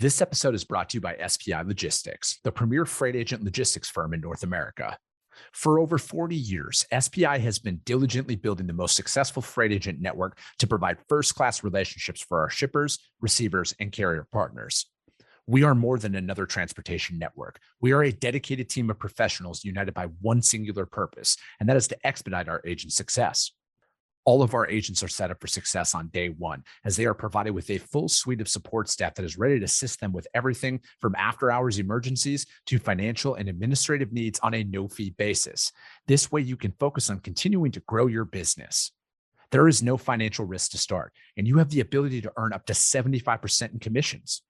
This episode is brought to you by SPI Logistics, the premier freight agent logistics firm in North America. For over 40 years, SPI has been diligently building the most successful freight agent network to provide first-class relationships for our shippers, receivers, and carrier partners. We are more than another transportation network. We are a dedicated team of professionals united by one singular purpose, and that is to expedite our agents' success. All of our agents are set up for success on day one, as they are provided with a full suite of support staff that is ready to assist them with everything from after-hours emergencies to financial and administrative needs on a no-fee basis. This way, you can focus on continuing to grow your business. There is no financial risk to start, and you have the ability to earn up to 75% in commissions.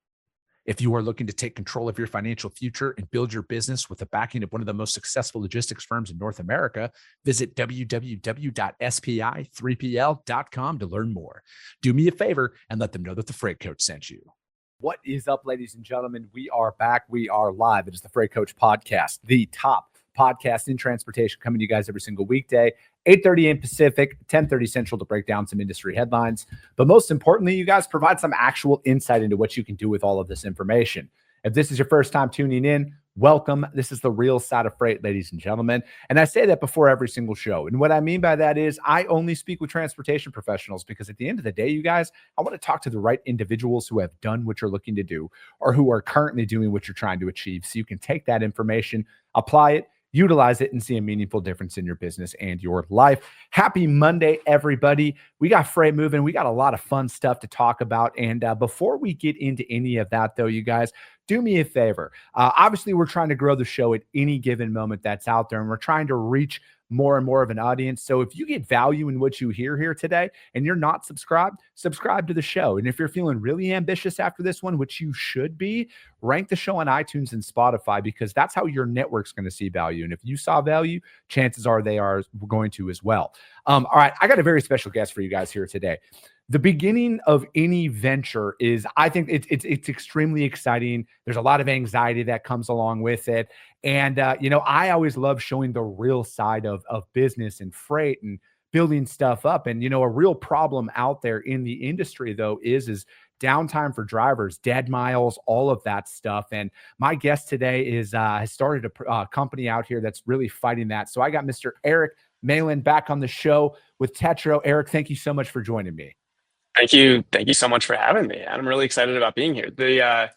If you are looking to take control of your financial future and build your business with the backing of one of the most successful logistics firms in North America, visit www.spi3pl.com to learn more. Do me a favor and let them know that the Freight Coach sent you. What is up, ladies and gentlemen? We are back. We are live. It is the Freight Coach Podcast, the top podcast in transportation, coming to you guys every single weekday, 8:30 a.m. Pacific, 10:30 Central, to break down some industry headlines. But most importantly, you guys provide some actual insight into what you can do with all of this information. If this is your first time tuning in, welcome. This is the real side of freight, ladies and gentlemen. And I say that before every single show. And what I mean by that is I only speak with transportation professionals because at the end of the day, you guys, I want to talk to the right individuals who have done what you're looking to do or who are currently doing what you're trying to achieve. So you can take that information, apply it, utilize it, and see a meaningful difference in your business and your life. Happy Monday, everybody. We got freight moving. We got a lot of fun stuff to talk about. And before we get into any of that, though, you guys, do me a favor. Obviously, we're trying to grow the show at any given moment that's out there, and we're trying to reach more and more of an audience. So if you get value in what you hear here today and you're not subscribed, subscribe to the show. And if you're feeling really ambitious after this one, which you should be, rank the show on iTunes and Spotify, because that's how your network's going to see value. And if you saw value, chances are they are going to as well. All right, I got a very special guest for you guys here today. The beginning of any venture is, I think it's extremely exciting. There's a lot of anxiety that comes along with it. And, I always love showing the real side of business and freight and building stuff up. And, a real problem out there in the industry, though, is downtime for drivers, dead miles, all of that stuff. And my guest today has started a company out here that's really fighting that. So I got Mr. Erik Malin back on the show with Tetro. Erik, thank you so much for joining me. Thank you. Thank you so much for having me. I'm really excited about being here. The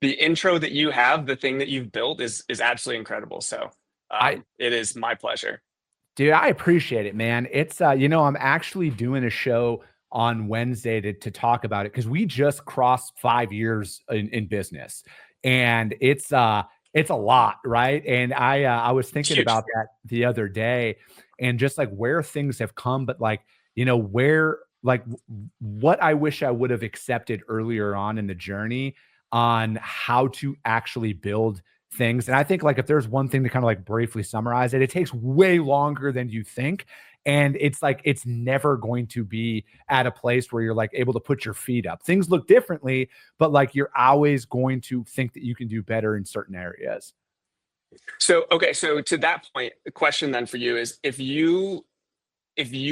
intro that you have, the thing that you've built is absolutely incredible. So it is my pleasure. Dude, I appreciate it, man. It's, I'm actually doing a show on Wednesday to talk about it because we just crossed 5 years in business, and it's a lot, right? And I was thinking about that the other day and just like where things have come, but what I wish I would have accepted earlier on in the journey on how to actually build things. And I think if there's one thing to kind of briefly summarize it, it takes way longer than you think. And it's never going to be at a place where you're able to put your feet up. Things look differently, but you're always going to think that you can do better in certain areas. So to that point, the question then for you is, if you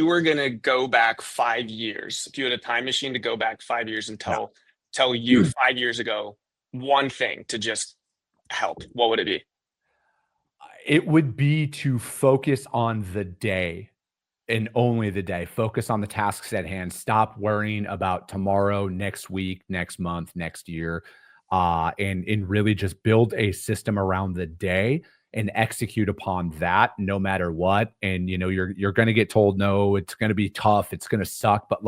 were going to go back 5 years, if you had a time machine to go back 5 years and tell you 5 years ago one thing to just help, what would it be? It would be to focus on the day and only the day. Focus on the tasks at hand. Stop worrying about tomorrow, next week, next month, next year, and really just build a system around the day and execute upon that no matter what. And, you're going to get told, no, it's going to be tough. It's going to suck. But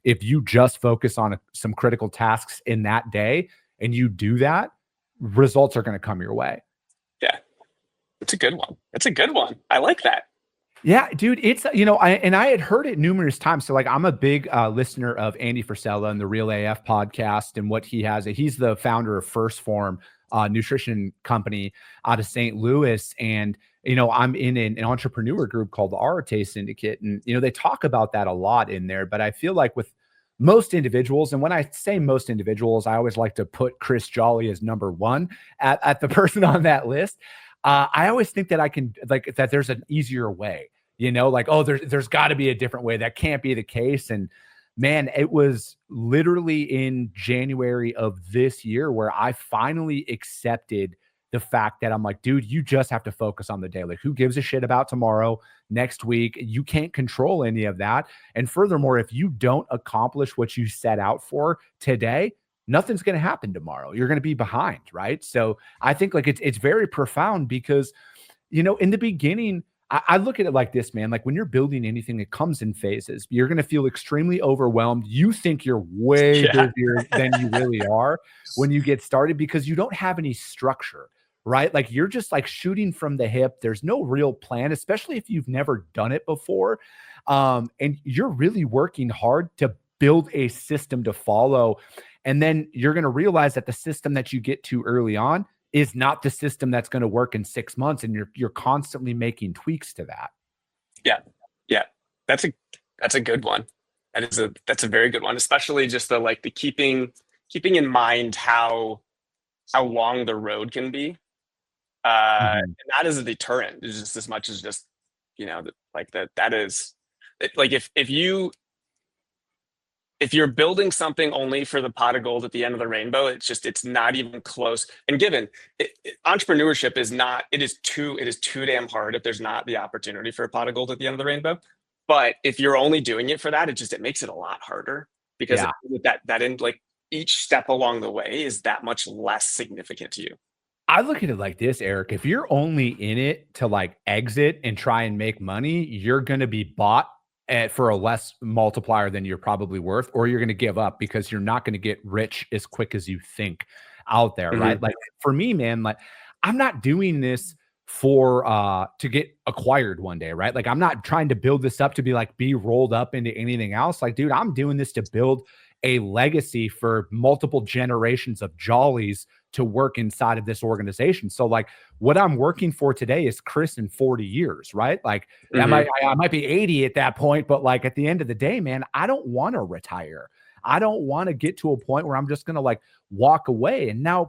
if you just focus on some critical tasks in that day and you do that, results are going to come your way. Yeah. It's a good one. It's a good one. I like that. Yeah, dude, it's, I had heard it numerous times. So I'm a big listener of Andy Frisella and the Real AF podcast and what he has. He's the founder of First Form nutrition company out of St. Louis. And, I'm in an entrepreneur group called the Arate Syndicate. And, they talk about that a lot in there. But I feel like with most individuals, and when I say most individuals, I always like to put Chris Jolly as number one at the person on that list. I always think that I can that there's an easier way, there's got to be a different way. That can't be the case. And Man, it was literally in January of this year where I finally accepted the fact that I'm like, dude, you just have to focus on the day. Like, who gives a shit about tomorrow, next week? You can't control any of that. And furthermore, if you don't accomplish what you set out for today, nothing's going to happen tomorrow. You're going to be behind, right? So I think like it's very profound because, you know, in the beginning, I look at it like this, man. Like when you're building anything, it comes in phases. You're going to feel extremely overwhelmed. You think you're way busier than you really are when you get started because you don't have any structure, right? Like you're just like shooting from the hip. There's no real plan, especially if you've never done it before. And you're really working hard to build a system to follow. And then you're going to realize that the system that you get to early on is not the system that's going to work in 6 months. And you're constantly making tweaks to that. Yeah. Yeah. That's a good one. That's a very good one, especially just the keeping in mind how long the road can be. And that is a deterrent just as much as just, you know, that is like, if you're building something only for the pot of gold at the end of the rainbow, it's not even close. And given entrepreneurship it is too damn hard if there's not the opportunity for a pot of gold at the end of the rainbow. But if you're only doing it for that, it makes it a lot harder because each step along the way is that much less significant to you. I look at it like this, Eric. If you're only in it to like exit and try and make money, you're going to be bought for a less multiplier than you're probably worth, or you're going to give up because you're not going to get rich as quick as you think out there, right? Like for me, man, like I'm not doing this for to get acquired one day, right? Like I'm not trying to build this up to be rolled up into anything else. Like, dude, I'm doing this to build a legacy for multiple generations of jollies to work inside of this organization. So like what I'm working for today is Chris in 40 years, right? Like I might be 80 at that point, but like at the end of the day, man, I don't want to retire. I don't want to get to a point where I'm just going to like walk away. And now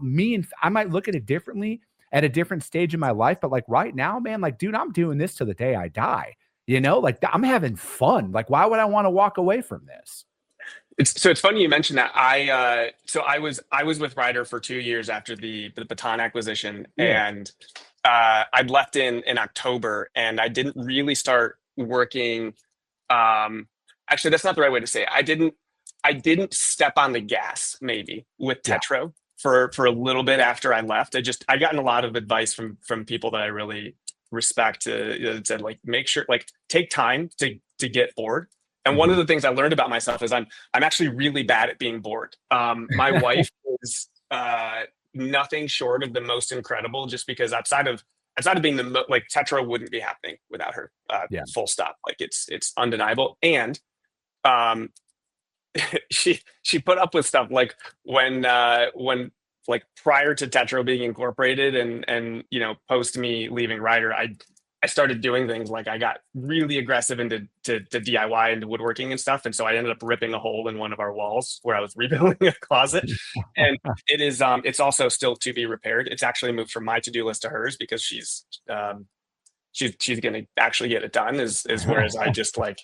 I might look at it differently at a different stage in my life. But like right now, man, like, dude, I'm doing this to the day I die, you know, like I'm having fun. Like, why would I want to walk away from this? It's funny you mentioned that. I was with Ryder for 2 years after the Baton acquisition, and I'd left in October, and I didn't really start working. Actually, that's not the right way to say it. I didn't step on the gas maybe with Tetro for a little bit after I left. I'd gotten a lot of advice from people that I really respect that said like make sure like take time to get bored. And one of the things I learned about myself is I'm actually really bad at being bored. My wife is nothing short of the most incredible, just because outside of being like Tetro wouldn't be happening without her. Full stop. Like it's undeniable. And she put up with stuff like when like prior to Tetro being incorporated and you know post me leaving Ryder, I started doing things like I got really aggressive into DIY, into woodworking and stuff. And so I ended up ripping a hole in one of our walls where I was rebuilding a closet. And it's also still to be repaired. It's actually moved from my to-do list to hers because she's going to actually get it done is whereas I just like,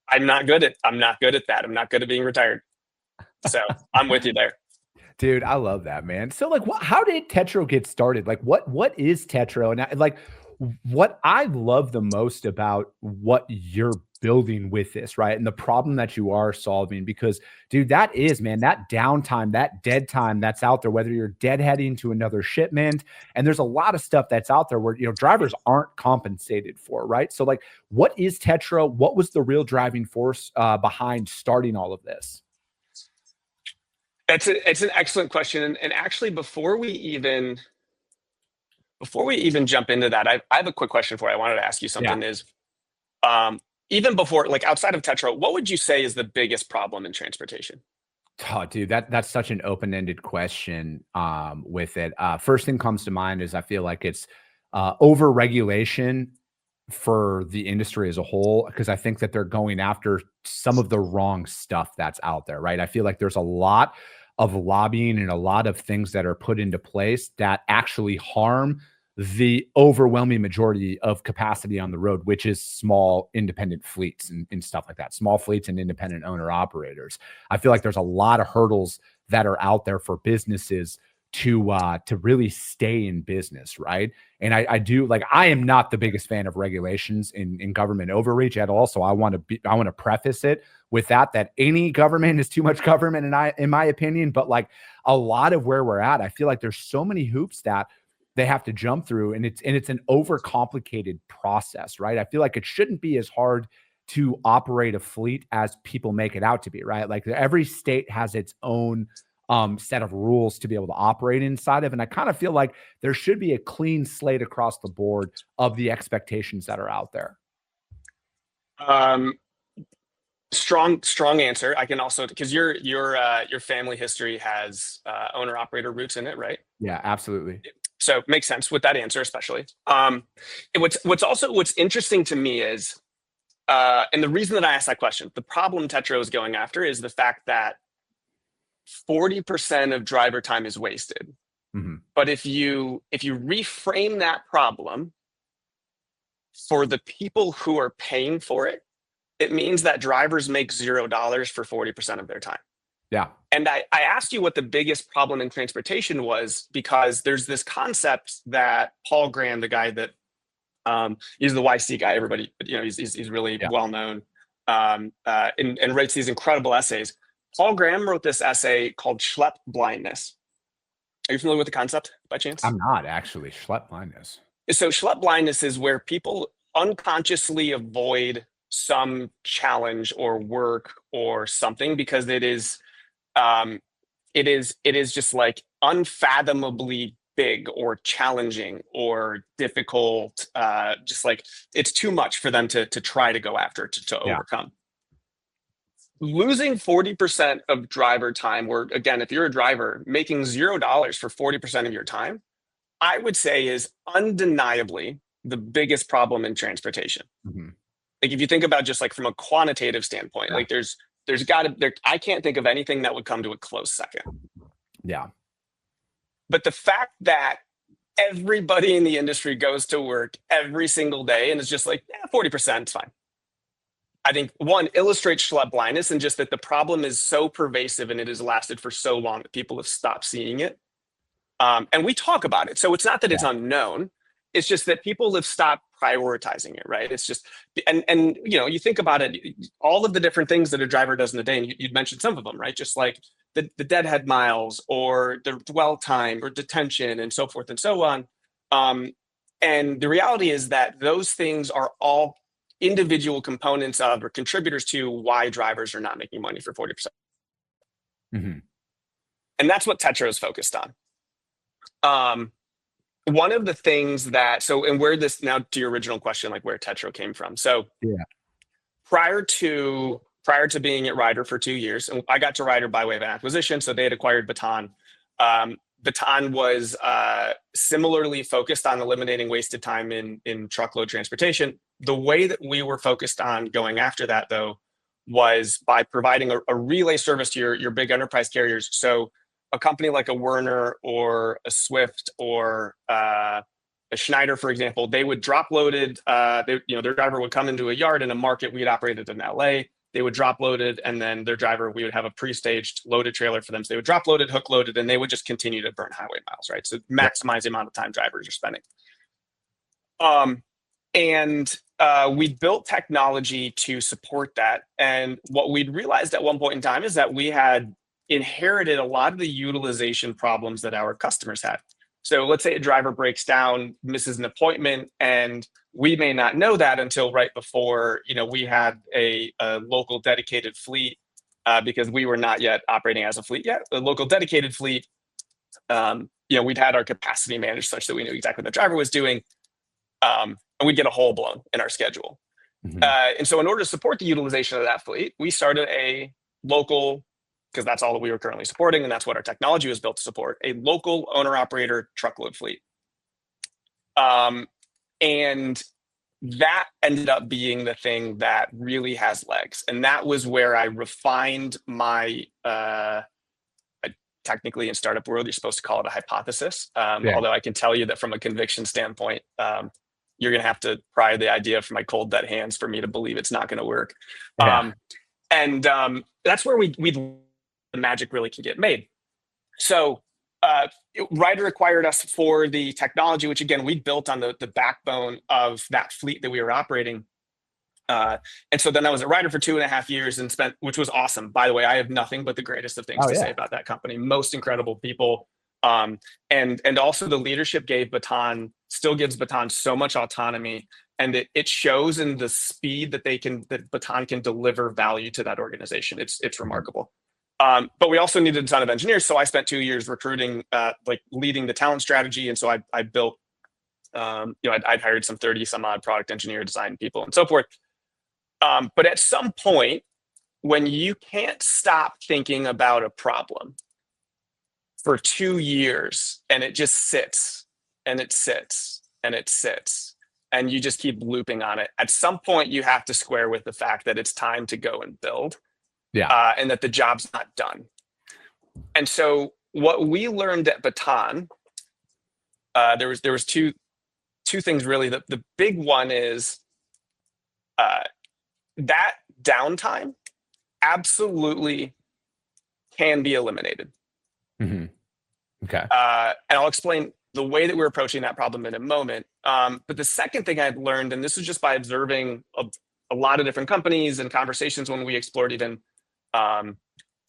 I'm not good at that. I'm not good at being retired. So I'm with you there. Dude, I love that, man. So like how did Tetro get started? Like what is Tetro? And like, what I love the most about what you're building with this, right? And the problem that you are solving, because dude, that is, man, that downtime, that dead time that's out there, whether you're deadheading to another shipment, and there's a lot of stuff that's out there where, you know, drivers aren't compensated for, right? So like, what is Tetro? What was the real driving force behind starting all of this? It's an excellent question. And actually, before we even jump into that, I have a quick question for you. I wanted to ask you something is, even before, like outside of Tetro, what would you say is the biggest problem in transportation? Oh, dude, that's such an open-ended question with it. First thing comes to mind is I feel like it's over-regulation for the industry as a whole, because I think that they're going after some of the wrong stuff that's out there, right? I feel like there's a lot of lobbying and a lot of things that are put into place that actually harm the overwhelming majority of capacity on the road, which is small independent fleets and stuff like that, small fleets and independent owner operators. I feel like there's a lot of hurdles that are out there for businesses to really stay in business, right? And I do, like, I am not the biggest fan of regulations in government overreach at all. So I want to preface it with that any government is too much government, in my opinion. But like a lot of where we're at, I feel like there's so many hoops that they have to jump through, and it's an overcomplicated process, right? I feel like it shouldn't be as hard to operate a fleet as people make it out to be, right? Like every state has its own set of rules to be able to operate inside of. And I kind of feel like there should be a clean slate across the board of the expectations that are out there. Strong answer. I can also, because your family history has owner operator roots in it, right? Yeah, absolutely. So it makes sense with that answer, especially. What's interesting to me is, and the reason that I asked that question, the problem Tetro is going after is the fact that 40% of driver time is wasted. Mm-hmm. But if you reframe that problem for the people who are paying for it, it means that drivers make $0 for 40% of their time. Yeah. And I asked you what the biggest problem in transportation was, because there's this concept that Paul Graham, the guy that he's the YC guy, everybody, he's really well known, and writes these incredible essays. Paul Graham wrote this essay called Schlep Blindness. Are you familiar with the concept by chance? I'm not actually. Schlep blindness. So Schlep blindness is where people unconsciously avoid some challenge or work or something because it is just like unfathomably big or challenging or difficult, just like it's too much for them to try to go after, to overcome. Losing 40% of driver time, or again, if you're a driver, making $0 for 40% of your time, I would say is undeniably the biggest problem in transportation. Mm-hmm. Like if you think about just like from a quantitative standpoint, like there's I can't think of anything that would come to a close second. Yeah. But the fact that everybody in the industry goes to work every single day and is just like, 40% is fine, I think one illustrates Schlep blindness, and just that the problem is so pervasive and it has lasted for so long that people have stopped seeing it. And we talk about it. So it's not that it's unknown. It's just that people have stopped prioritizing it, right? It's just, and you think about it, all of the different things that a driver does in a day, and you'd mentioned some of them, right? Just like the deadhead miles or the dwell time or detention and so forth and so on. And the reality is that those things are all individual components of or contributors to why drivers are not making money for 40%. Mm-hmm. And that's what Tetro is focused on. One of the things that, and where this, now to your original question, like where Tetro came from. So prior to being at Ryder for 2 years, and I got to Ryder by way of an acquisition. So they had acquired Baton. Baton was similarly focused on eliminating wasted time in truckload transportation. The way that we were focused on going after that, though, was by providing a relay service to your big enterprise carriers. So a company like a Werner or a Swift or a Schneider, for example, they would drop loaded. Their driver would come into a yard in a market we had operated in LA. They would drop loaded, and then their driver, we would have a pre-staged loaded trailer for them. So they would drop loaded, hook loaded, and they would just continue to burn highway miles, right? So maximize the amount of time drivers are spending. We built technology to support that. And what we'd realized at one point in time is that we had inherited a lot of the utilization problems that our customers had. So let's say a driver breaks down, misses an appointment, and we may not know that until right before, we had a local dedicated fleet because we were not yet operating as a fleet yet. The local dedicated fleet, we'd had our capacity managed such that we knew exactly what the driver was doing, and we'd get a hole blown in our schedule. Mm-hmm. And so in order to support the utilization of that fleet, we started a local, because that's all that we were currently supporting, and that's what our technology was built to support, a local owner-operator truckload fleet. And that ended up being the thing that really has legs. And that was where I refined my, I technically in startup world, you're supposed to call it a hypothesis. Although I can tell you that from a conviction standpoint, you're going to have to pry the idea from my cold dead hands for me to believe it's not going to work. And that's where the magic really can get made. So Ryder acquired us for the technology, which again, we built on the backbone of that fleet that we were operating. And so then I was at Ryder for 2.5 years and which was awesome. By the way, I have nothing but the greatest of things to say about that company. Most incredible people. And also the leadership still gives Baton so much autonomy, and it shows in the speed that that Baton can deliver value to that organization. It's remarkable. But we also needed a ton of engineers. So I spent 2 years recruiting, leading the talent strategy. And so I built, I'd hired some 30 some odd product engineer, design people and so forth. But at some point, when you can't stop thinking about a problem for 2 years and it just sits and it sits and it sits and you just keep looping on it, at some point you have to square with the fact that it's time to go and build. And that the job's not done. And so what we learned at Baton, there was two things really. The big one is that downtime absolutely can be eliminated. Okay. And I'll explain the way that we're approaching that problem in a moment. But the second thing I'd learned, and this was just by observing a lot of different companies and conversations when we explored even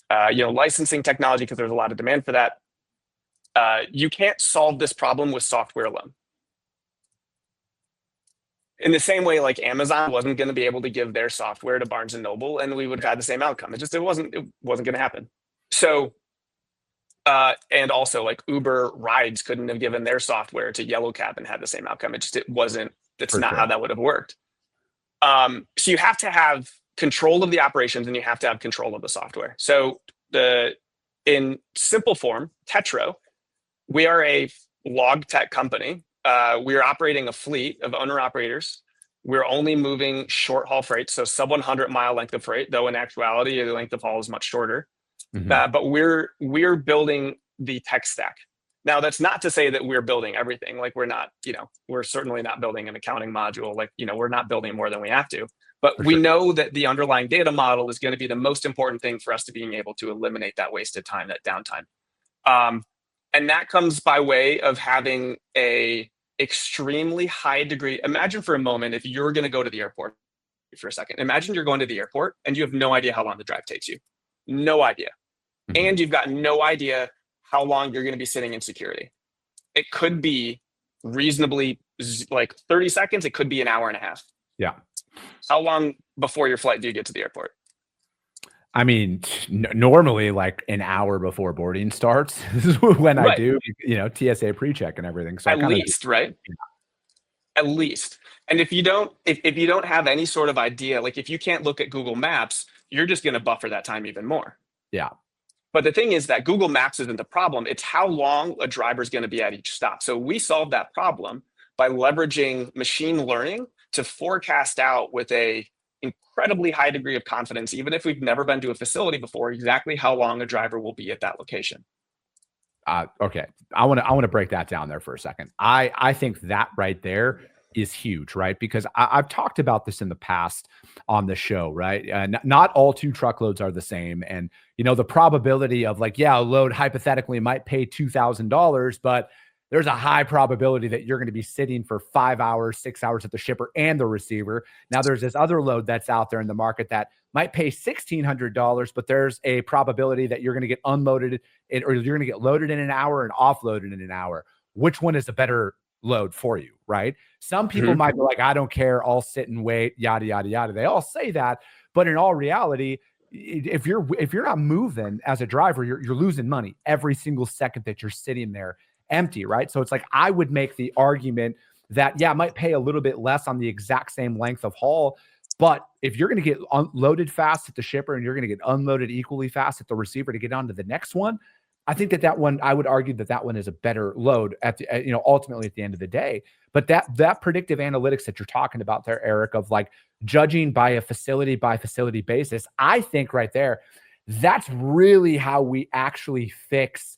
licensing technology, because there's a lot of demand for that. You can't solve this problem with software alone. In the same way, like Amazon wasn't going to be able to give their software to Barnes and Noble, and we would have had the same outcome. It wasn't going to happen. So, and also like Uber Rides couldn't have given their software to Yellow Cab and had the same outcome. It's not how that would have worked. So you have to have control of the operations and you have to have control of the software. So in simple form, Tetro, we are a log tech company. We are operating a fleet of owner operators. We're only moving short haul freight, so sub 100 mile length of freight, though in actuality, the length of haul is much shorter. But we're building the tech stack. Now, that's not to say that we're building everything. Like we're certainly not building an accounting module. We're not building more than we have to. But we know that the underlying data model is going to be the most important thing for us to being able to eliminate that wasted time, that downtime. And that comes by way of having a extremely high degree. Imagine for a moment, if you're going to go to the airport for a second, imagine you're going to the airport and you have no idea how long the drive takes you. No idea. And you've got no idea how long you're going to be sitting in security. It could be reasonably like 30 seconds. It could be an hour and a half. Yeah. How long before your flight do you get to the airport? I mean, normally like an hour before boarding starts is when I do, TSA pre-check and everything. So at least, right? Yeah. At least. And if you don't have any sort of idea, like if you can't look at Google Maps, you're just going to buffer that time even more. Yeah. But the thing is that Google Maps isn't the problem. It's how long a driver's going to be at each stop. So we solved that problem by leveraging machine learning to forecast out with a incredibly high degree of confidence, even if we've never been to a facility before, exactly how long a driver will be at that location. Okay. I want to break that down there for a second. I think that right there is huge, right? Because I've talked about this in the past on the show, right? Not all 2 truckloads are the same. And, the probability of like, a load hypothetically might pay $2,000, but there's a high probability that you're going to be sitting for 5 hours, 6 hours at the shipper and the receiver. Now there's this other load that's out there in the market that might pay $1,600, but there's a probability that you're going to get unloaded or you're going to get loaded in an hour and offloaded in an hour. Which one is a better load for you, right? Some people might be like, I don't care, I'll sit and wait, yada, yada, yada. They all say that, but in all reality, if you're not moving as a driver, you're losing money every single second that you're sitting there empty, right? So it's like, I would make the argument that, it might pay a little bit less on the exact same length of haul, but if you're going to get unloaded fast at the shipper and you're going to get unloaded equally fast at the receiver to get on to the next one, I think that one, I would argue that one is a better load at the, ultimately at the end of the day. But that predictive analytics that you're talking about there, Erik, of like judging by a facility by facility basis, I think right there, That's really how we actually fix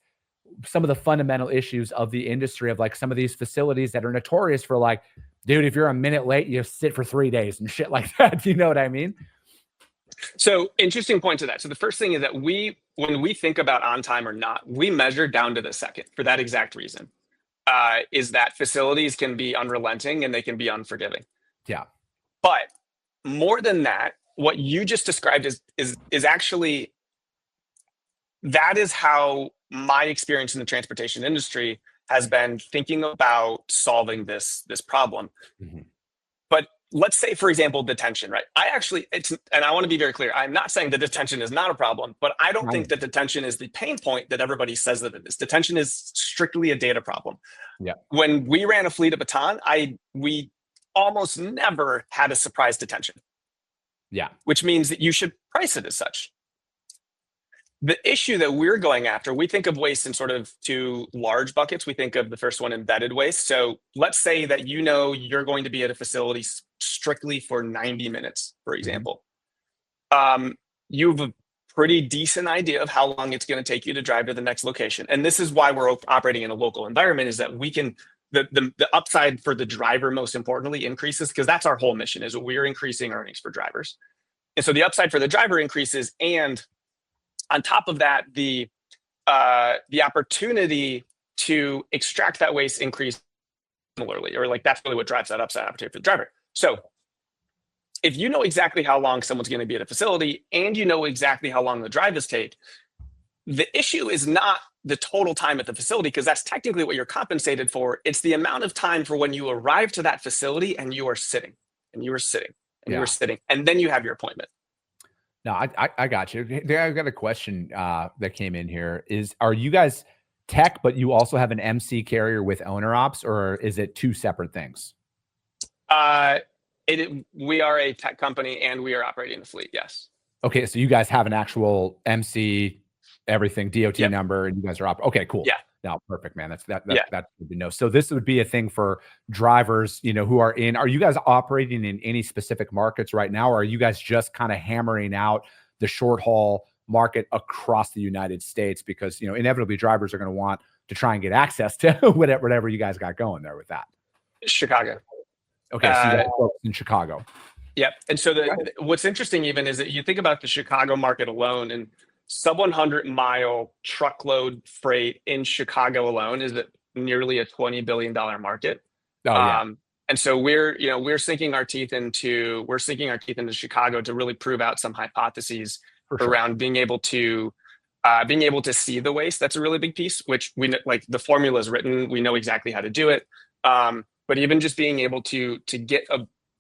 some of the fundamental issues of the industry, of like some of these facilities that are notorious for like, dude, if you're a minute late, you sit for 3 days and shit like that. You know what I mean? So interesting point to that. So the first thing is that when we think about on time or not, we measure down to the second for that exact reason. Is that facilities can be unrelenting and they can be unforgiving. Yeah. But more than that, what you just described is actually, that is how my experience in the transportation industry has been thinking about solving this problem. Mm-hmm. But let's say, for example, detention, right? And I want to be very clear. I'm not saying that detention is not a problem, but I don't think that detention is the pain point that everybody says that it is. Detention is strictly a data problem. Yeah. When we ran a fleet at Baton, we almost never had a surprise detention. Yeah. Which means that you should price it as such. The issue that we're going after, we think of waste in sort of two large buckets. We think of the first one, embedded waste. So let's say that you're going to be at a facility strictly for 90 minutes, for example. You have a pretty decent idea of how long it's going to take you to drive to the next location. And this is why we're operating in a local environment, is that we can, the upside for the driver, most importantly, increases, because that's our whole mission, is we're increasing earnings for drivers. And so the upside for the driver increases, and on top of that, the opportunity to extract that waste increases similarly, or like that's really what drives that upside opportunity for the driver. So if you know exactly how long someone's going to be at a facility and you know exactly how long the drivers take, the issue is not the total time at the facility, because that's technically what you're compensated for. It's the amount of time for when you arrive to that facility and you are sitting and you are sitting and you are sitting, and then you have your appointment. No, I got you. I've got a question that came in here. Are you guys tech, but you also have an MC carrier with owner ops, or is it two separate things? We are a tech company and we are operating the fleet. Yes. Okay, so you guys have an actual MC, everything, DOT number, and you guys are okay, cool. Yeah. No, perfect, man. That's good to know. So this would be a thing for drivers, who are you guys operating in any specific markets right now, or are you guys just kind of hammering out the short haul market across the United States? Because, inevitably drivers are going to want to try and get access to whatever you guys got going there with that. Chicago. Okay, so you guys focus in Chicago. Yep. And so what's interesting even is that you think about the Chicago market alone, and sub 100 mile truckload freight in Chicago alone is nearly a $20 billion market. Oh, yeah. And so we're sinking our teeth into Chicago to really prove out some hypotheses around being able to see the waste. That's a really big piece, which like the formula is written. We know exactly how to do it. But even just being able to get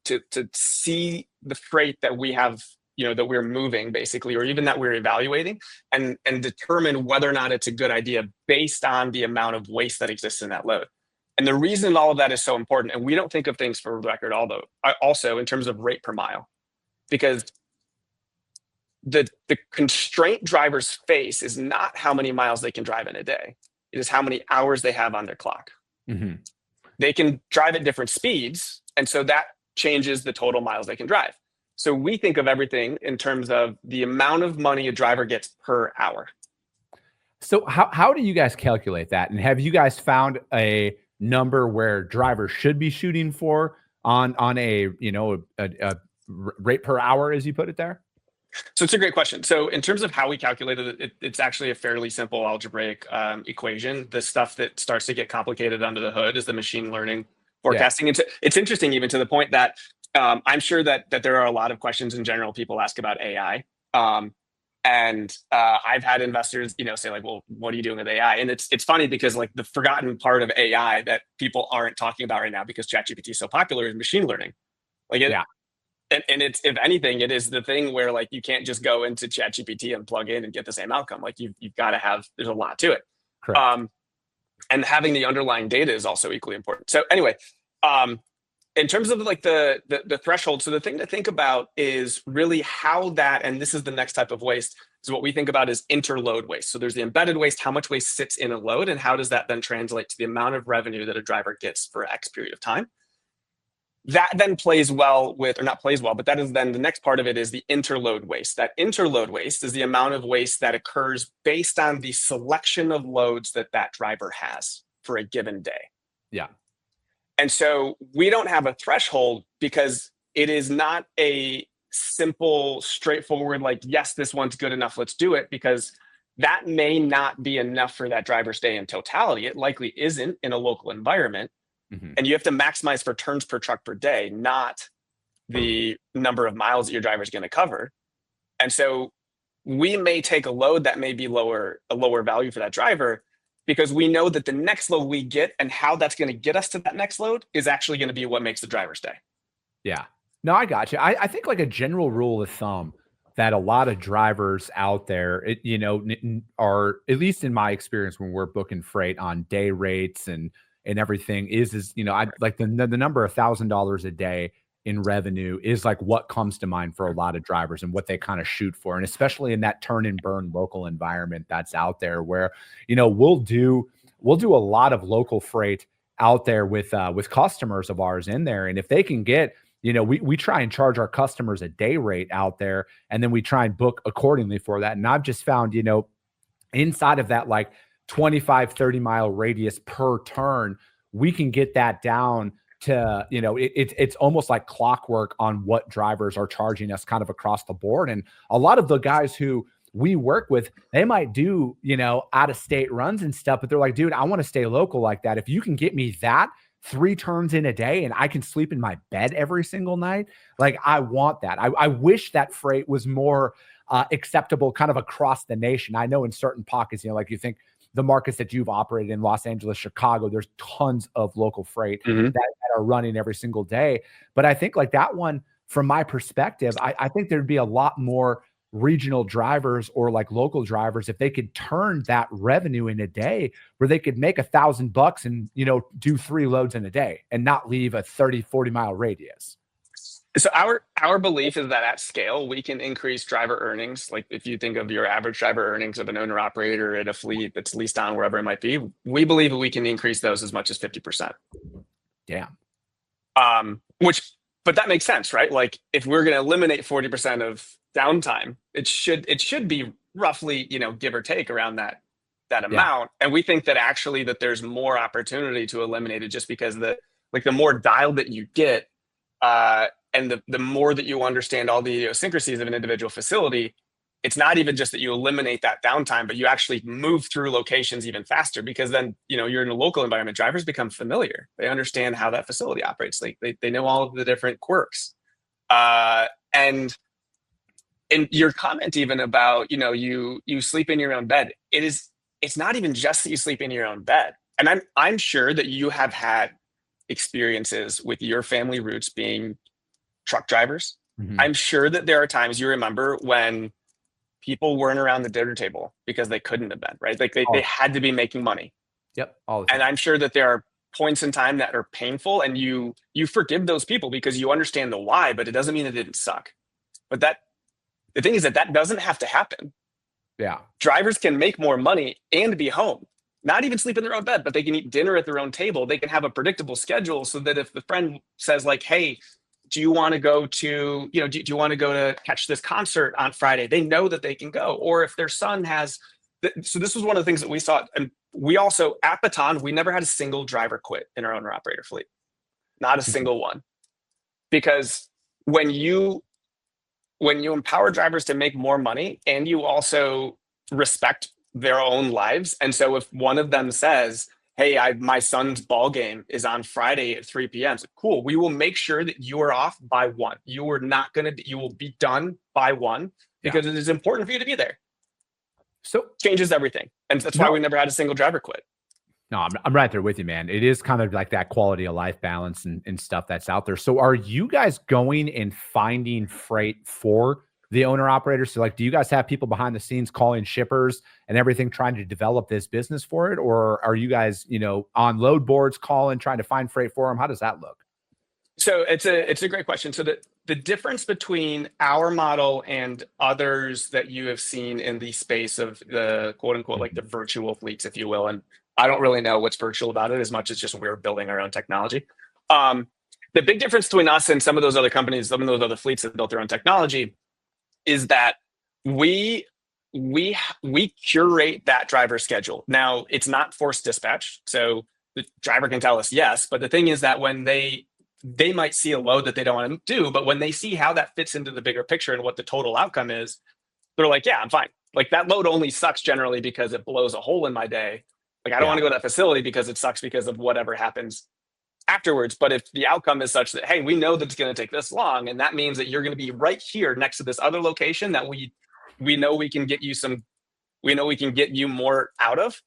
to see the freight that we have, that we're moving basically, or even that we're evaluating, and determine whether or not it's a good idea based on the amount of waste that exists in that load. And the reason all of that is so important, and we don't think of things for record, although also in terms of rate per mile, because the constraint drivers face is not how many miles they can drive in a day. It is how many hours they have on their clock. Mm-hmm. They can drive at different speeds, and so that changes the total miles they can drive. So we think of everything in terms of the amount of money a driver gets per hour. So how do you guys calculate that? And have you guys found a number where drivers should be shooting for on a rate per hour, as you put it there? So it's a great question. So in terms of how we calculated it, it's actually a fairly simple algebraic equation. The stuff that starts to get complicated under the hood is the machine learning forecasting. Yeah. It's interesting, even to the point that I'm sure that there are a lot of questions in general people ask about AI. And I've had investors, say like, well, what are you doing with AI? And it's funny because like the forgotten part of AI that people aren't talking about right now because ChatGPT is so popular is machine learning. Like it, and it's, if anything, it is the thing where like you can't just go into ChatGPT and plug in and get the same outcome. Like you've got to have, there's a lot to it. Correct. And having the underlying data is also equally important. So anyway, in terms of like the threshold, so the thing to think about is really how that, and this is the next type of waste, is what we think about is interload waste. So there's the embedded waste, how much waste sits in a load, and how does that then translate to the amount of revenue that a driver gets for X period of time. that then plays well with, or not plays well, but that is then the next part of it is the interload waste. That interload waste is the amount of waste that occurs based on the selection of loads that that driver has for a given day. Yeah. And so we don't have a threshold because it is not a simple, straightforward, like, yes, this one's good enough, let's do it, because that may not be enough for that driver's day in totality. It likely isn't in a local environment. Mm-hmm. And you have to maximize for turns per truck per day, not the number of miles that your driver is going to cover. And so we may take a load that may be a lower value for that driver, because we know that the next load we get and how that's going to get us to that next load is actually going to be what makes the driver's day. Yeah. No, I got you. I think like a general rule of thumb that a lot of drivers out there, are, at least in my experience, when we're booking freight on day rates and everything is, I like the number $1,000 a day in revenue is like what comes to mind for a lot of drivers and what they kind of shoot for. And especially in that turn and burn local environment that's out there where, we'll do a lot of local freight out there with customers of ours in there. And if they can get, we try and charge our customers a day rate out there, and then we try and book accordingly for that. And I've just found, inside of that, like 25, 30 mile radius per turn, we can get that down to, it's almost like clockwork on what drivers are charging us kind of across the board. And a lot of the guys who we work with, they might do, out of state runs and stuff, but they're like, dude, I want to stay local like that. If you can get me that 3 turns in a day and I can sleep in my bed every single night, like I want that. I wish that freight was more acceptable kind of across the nation. I know in certain pockets, like you think the markets that you've operated in, Los Angeles, Chicago, there's tons of local freight that are running every single day. But I think like that one, from my perspective, I think there'd be a lot more regional drivers or like local drivers if they could turn that revenue in a day where they could make $1,000 and, do 3 loads in a day and not leave a 30, 40 mile radius. So our belief is that at scale, we can increase driver earnings. Like if you think of your average driver earnings of an owner operator at a fleet that's leased on wherever it might be, we believe that we can increase those as much as 50%. Damn. But that makes sense, right? Like if we're going to eliminate 40% of downtime, it should be roughly, give or take around that amount. Yeah. And we think that actually that there's more opportunity to eliminate it just because the more dialed that you get, and the more that you understand all the idiosyncrasies of an individual facility, it's not even just that you eliminate that downtime, but you actually move through locations even faster, because then, you're in a local environment, drivers become familiar. They understand how that facility operates. Like they know all of the different quirks. And your comment even about, you sleep in your own bed, it's not even just that you sleep in your own bed. And I'm sure that you have had experiences with your family roots being truck drivers. Mm-hmm. I'm sure that there are times you remember when people weren't around the dinner table because they couldn't have been, right? Like they had to be making money. Yep. All the time. And I'm sure that there are points in time that are painful, and you forgive those people because you understand the why, but it doesn't mean it didn't suck. But the thing is that doesn't have to happen. Yeah. Drivers can make more money and be home, not even sleep in their own bed, but they can eat dinner at their own table. They can have a predictable schedule so that if the friend says like, hey, do you want to go to, do you want to go to catch this concert on Friday? They know that they can go. Or if their son has, so this was one of the things that we saw. And we also, at Baton, we never had a single driver quit in our owner operator fleet. Not a single one. Because when you empower drivers to make more money and you also respect their own lives. And so if one of them says, hey, my son's ball game is on Friday at 3 p.m. So cool. We will make sure that you are off by 1. You will be done by 1 because it is important for you to be there. So changes everything. And that's why we never had a single driver quit. No, I'm right there with you, man. It is kind of like that quality of life balance and stuff that's out there. So are you guys going and finding freight for the owner operators? So like, do you guys have people behind the scenes calling shippers and everything, trying to develop this business for it? Or are you guys, on load boards calling, trying to find freight for them? How does that look? So it's a great question. So the difference between our model and others that you have seen in the space of the quote unquote, like the virtual fleets, if you will, and I don't really know what's virtual about it as much as just we're building our own technology. the big difference between us and some of those other companies, some of those other fleets that built their own technology, is that we curate that driver schedule. Now, it's not forced dispatch, so the driver can tell us yes, but the thing is that when they might see a load that they don't want to do, but when they see how that fits into the bigger picture and what the total outcome is, they're like, yeah, I'm fine. Like, that load only sucks generally because it blows a hole in my day. Like, I don't want to go to that facility because it sucks because of whatever happens afterwards. But if the outcome is such that, hey, we know that it's going to take this long, and that means that you're going to be right here next to this other location that we know we can get you more out of,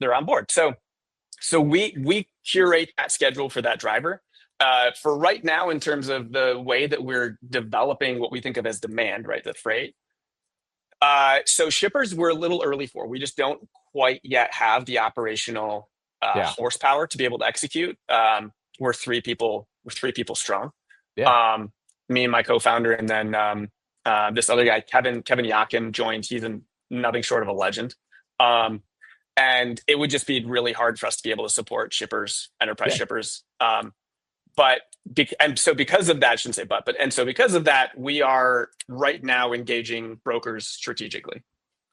they're on board. So we curate that schedule for that driver. For right now, in terms of the way that we're developing what we think of as demand, right, the freight. So shippers, we're a little early for. We just don't quite yet have the operational horsepower to be able to execute. We're three people strong. Me and my co-founder, and then this other guy, Kevin Yakin, joined. He's nothing short of a legend. And it would just be really hard for us to be able to support shippers, enterprise shippers. So because of that, I shouldn't say so because of that, we are right now engaging brokers strategically.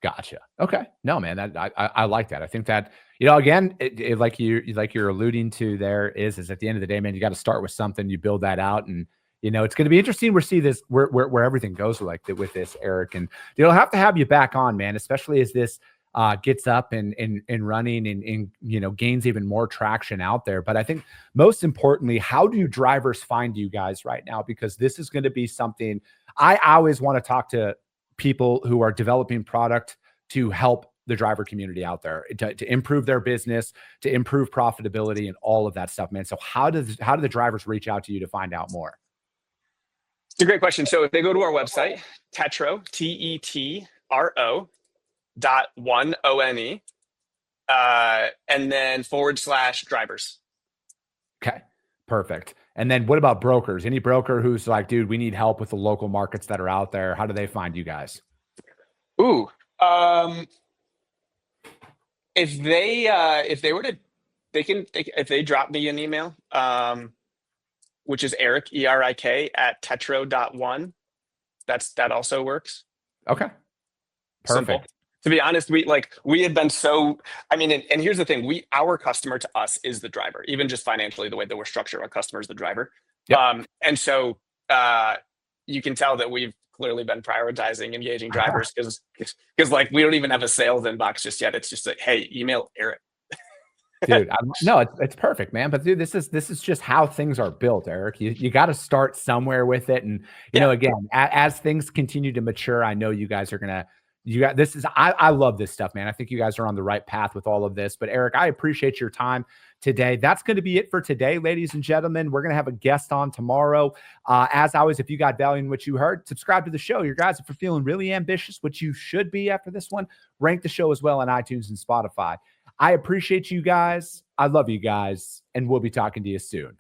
Gotcha. Okay. No, man, I like that. I think that, again, like you're alluding to there is at the end of the day, man, you got to start with something, you build that out, and it's going to be interesting to see this where everything goes with this, Erik, and have to have you back on, man, especially as this gets up and running and gains even more traction out there. But I think most importantly, how do drivers find you guys right now? Because this is going to be something I always want to talk to people who are developing product to help the driver community out there to improve their business, to improve profitability, and all of that stuff, man. So how do the drivers reach out to you to find out more? It's a great question. So if they go to our website, Tetro, TETRO .1 ONE, and then /drivers. Okay, perfect. And then what about brokers? Any broker who's like, dude, we need help with the local markets that are out there. How do they find you guys? Ooh, if they were to, if they drop me an email, which is Erik, ERIK @tetro.1. That also works. Okay, perfect. Simple. To be honest, we have been so, and here's the thing, our customer to us is the driver, even just financially, the way that we're structured, our customer is the driver. Yep. And so you can tell that we've clearly been prioritizing engaging drivers because we don't even have a sales inbox just yet. It's just like, hey, email Erik. Dude, no, it's perfect, man. But dude, this is just how things are built, Erik. You got to start somewhere with it. And, again, as things continue to mature, I know you guys are going to, I love this stuff, man. I think you guys are on the right path with all of this. But Erik, I appreciate your time today. That's going to be it for today, ladies and gentlemen. We're going to have a guest on tomorrow. As always, if you got value in what you heard, subscribe to the show. You guys, if you're feeling really ambitious, which you should be after this one, rank the show as well on iTunes and Spotify. I appreciate you guys. I love you guys. And we'll be talking to you soon.